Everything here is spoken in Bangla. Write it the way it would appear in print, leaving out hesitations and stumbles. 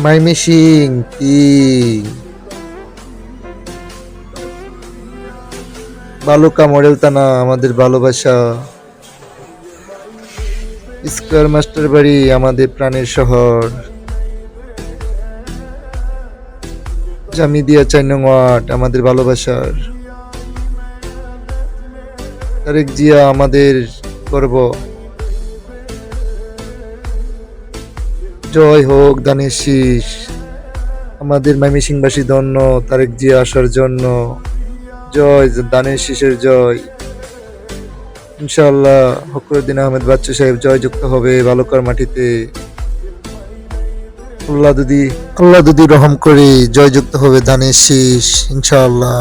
মাইমিসিং কিং বালুকা মডেল থানা আমাদের ভালোবাসা, স্কয়ার মাস্টার বাড়ি আমাদের প্রাণের শহর, জামিদিয়া 4 নং ওয়ার্ড আমাদের ভালোবাসার, তারেক জিয়া আমাদের গর্ব। জয় হোক ধানের শীষ, আমাদের ময়মনসিংহবাসী ধন্য তারেক জিয়া আসার জন্য। জয় ধানের শীষের জয়। ইনশাআল্লাহ ফখরুদ্দিন আহমেদ বাচ্চু সাহেব জয়যুক্ত হবে বালুকার মাটিতে। আল্লাহ যদি রহম করে জয়যুক্ত হবে ধানের শীষ ইনশাআল্লাহ।